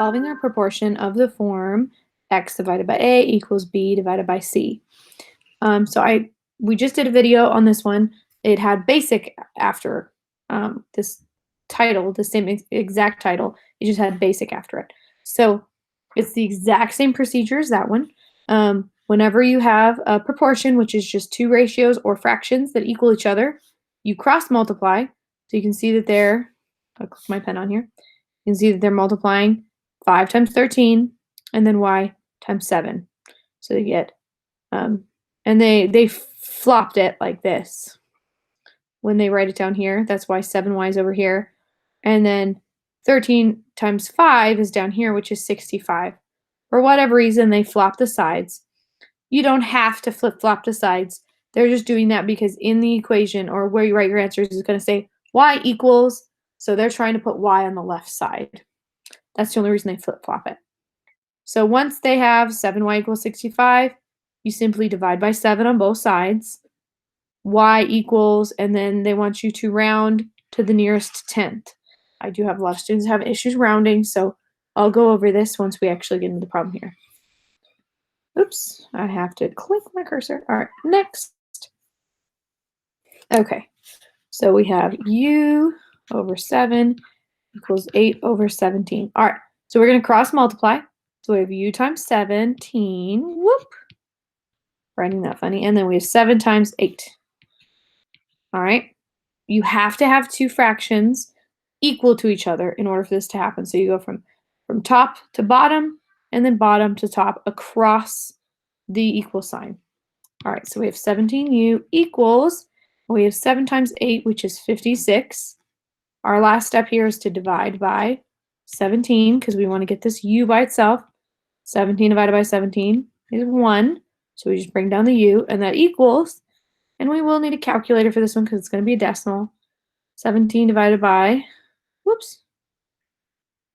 solving a proportion of the form x divided by a equals b divided by c. We just did a video on this one. It had basic after this title, the same exact title. It just had basic after it. So it's the exact same procedure as that one. Whenever you have a proportion, which is just two ratios or fractions that equal each other, you cross multiply. So you can see that I'll click my pen on here. You can see that they're multiplying 5 times 13 and then y times 7. So you get, and they flopped it like this. When they write it down here, that's why 7y is over here. And then 13 times 5 is down here, which is 65. For whatever reason, they flop the sides. You don't have to flip-flop the sides. They're just doing that because in the equation or where you write your answers is going to say y equals, so they're trying to put y on the left side. That's the only reason they flip-flop it. So once they have 7y equals 65, you simply divide by 7 on both sides. Y equals, and then they want you to round to the nearest tenth. I do have a lot of students have issues rounding, so I'll go over this once we actually get into the problem here. Oops, I have to click my cursor. All right, next. Okay, so we have u over 7 equals 8 over 17. All right, so we're going to cross multiply. So we have u times 17, whoop, writing that funny, and then we have 7 times 8. All right, you have to have two fractions equal to each other in order for this to happen. So you go from top to bottom and then bottom to top across the equal sign. All right, so we have 17u equals, we have 7 times 8, which is 56. Our last step here is to divide by 17 because we want to get this u by itself. 17 divided by 17 is 1. So we just bring down the u, and that equals, and we will need a calculator for this one because it's going to be a decimal. 17 divided by, whoops,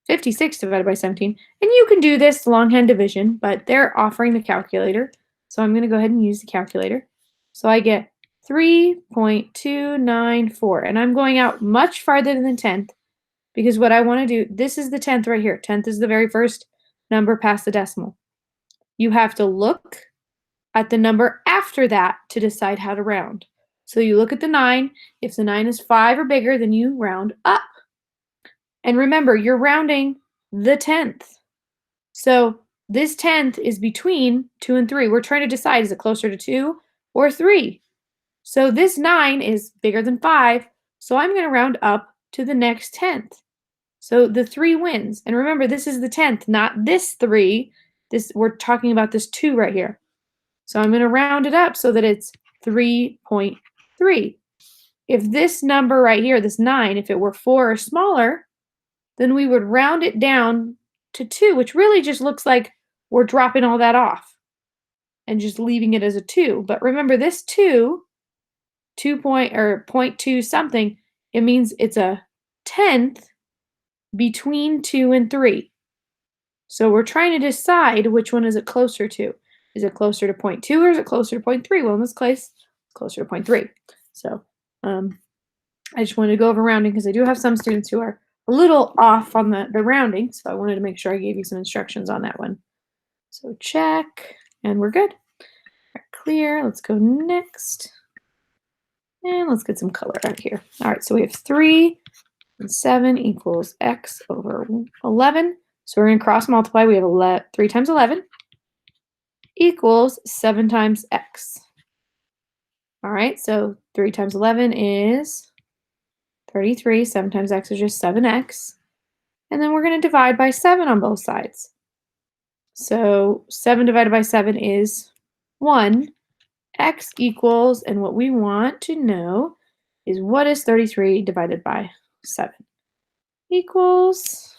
56 divided by 17. And you can do this longhand division, but they're offering the calculator. So I'm going to go ahead and use the calculator. So I get 3.294. And I'm going out much farther than the tenth because what I want to do, this is the tenth right here. Tenth is the very first number past the decimal. You have to look at the number after that to decide how to round. So you look at the 9. If the 9 is 5 or bigger, then you round up. And remember, you're rounding the tenth. So this tenth is between 2 and 3. We're trying to decide, is it closer to 2 or 3? So this 9 is bigger than 5, so I'm going to round up to the next tenth. So the 3 wins. And remember, this is the tenth, not this 3. We're talking about this 2 right here. So I'm going to round it up so that it's 3.3. If this number right here, this 9, if it were 4 or smaller, then we would round it down to 2, which really just looks like we're dropping all that off and just leaving it as a 2. But remember, this 0.2 something, it means it's a tenth between 2 and 3. So we're trying to decide which one is it closer to. Is it closer to 0.2 or is it closer to 0.3? Well, in this case, it's closer to 0.3. So I just wanted to go over rounding because I do have some students who are a little off on the rounding, so I wanted to make sure I gave you some instructions on that one. So check, and we're good. Right, clear, let's go next. And let's get some color out here. All right, so we have 3 and 7 equals x over 11. So we're going to cross multiply. We have 3 times 11 equals 7 times x. All right, so 3 times 11 is 33. 7 times x is just 7x. And then we're going to divide by 7 on both sides. So 7 divided by 7 is 1. X equals, and what we want to know is what is 33 divided by 7? Equals,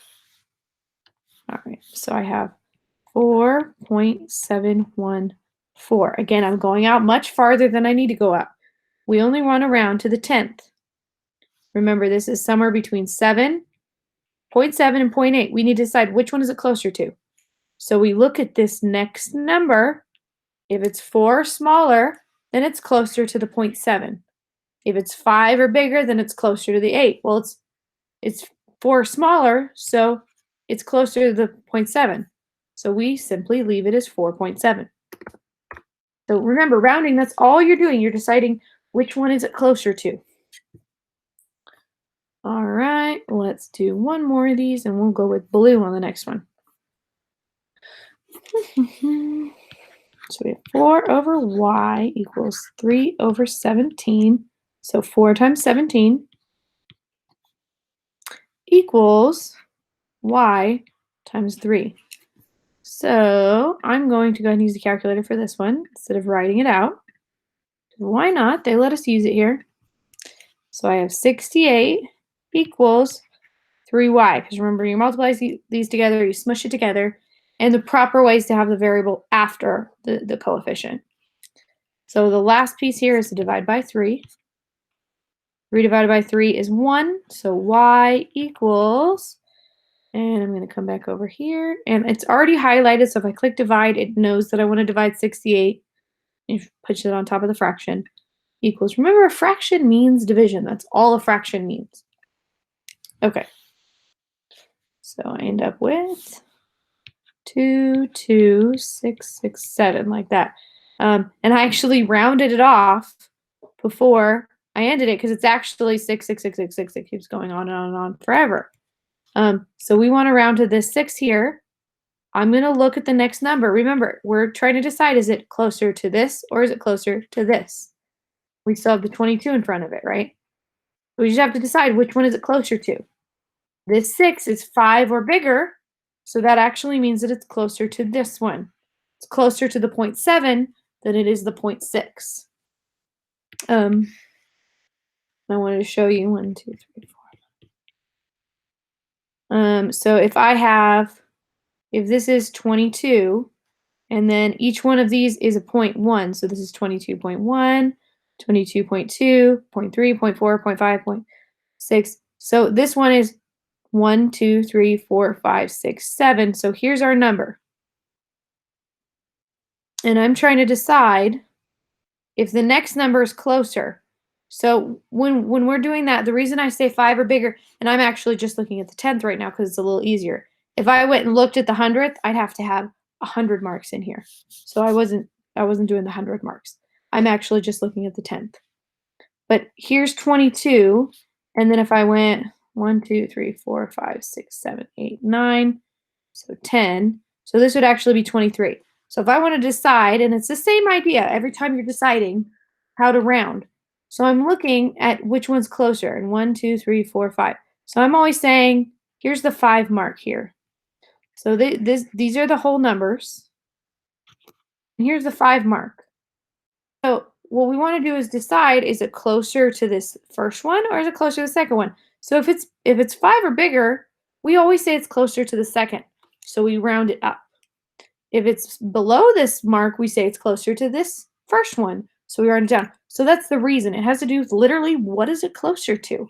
all right, so I have 4.714. Again, I'm going out much farther than I need to go out. We only want to round to the tenth. Remember, this is somewhere between 7.7 and 0.8. We need to decide which one is it closer to. So we look at this next number. If it's 4 or smaller, then it's closer to the 0.7. If it's 5 or bigger, then it's closer to the 8. Well, it's 4 or smaller, so it's closer to the 0.7. So we simply leave it as 4.7. So remember, rounding, that's all you're doing. You're deciding which one is it closer to. All right, let's do one more of these and we'll go with blue on the next one. So we have 4 over y equals 3 over 17. So 4 times 17 equals y times 3. So I'm going to go ahead and use the calculator for this one instead of writing it out. Why not? They let us use it here. So I have 68 equals 3y, because remember, you multiply these together, you smush it together, and the proper way is to have the variable after the coefficient. So the last piece here is to divide by 3. 3 divided by 3 is 1, so y equals, and I'm going to come back over here, and it's already highlighted, so if I click divide, it knows that I want to divide 68, and push it on top of the fraction, equals, remember, a fraction means division. That's all a fraction means. Okay. So I end up with 2, 2, 6, 6, 7, like that. And I actually rounded it off before I ended it because it's actually 6, 6, 6, 6, 6. It keeps going on and on and on forever. So we want to round to this 6 here. I'm going to look at the next number. Remember, we're trying to decide, is it closer to this or is it closer to this? We still have the 22 in front of it, right? We just have to decide which one is it closer to. This 6 is 5 or bigger, so that actually means that it's closer to this one. It's closer to the 0.7 than it is the 0.6. I wanted to show you 1, 2, 3, 4. So if this is 22, and then each one of these is a 0.1, so this is 22.1, 22.2, 0.3, 0.4, 0.5, 0.6. So this one is 1, 2, 3, 4, 5, 6, 7. So here's our number. And I'm trying to decide if the next number is closer. So when we're doing that, the reason I say 5 or bigger, and I'm actually just looking at the 10th right now because it's a little easier. If I went and looked at the 100th, I'd have to have 100 marks in here. So I wasn't doing the 100 marks. I'm actually just looking at the 10th. But here's 22, and then if I went 1, 2, 3, 4, 5, 6, 7, 8, 9, so 10. So this would actually be 23. So if I want to decide, and it's the same idea every time you're deciding how to round. So I'm looking at which one's closer, and 1, 2, 3, 4, 5. So I'm always saying, here's the 5 mark here. So these are the whole numbers. And here's the 5 mark. So what we want to do is decide, is it closer to this first one or is it closer to the second one? So if it's 5 or bigger, we always say it's closer to the second. So we round it up. If it's below this mark, we say it's closer to this first one. So we round it down. So that's the reason. It has to do with literally what is it closer to.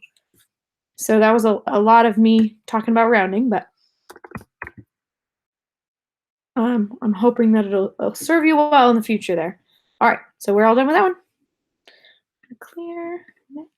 So that was a lot of me talking about rounding, but I'm hoping that it'll serve you well in the future there. All right, so we're all done with that one. Clear. Next.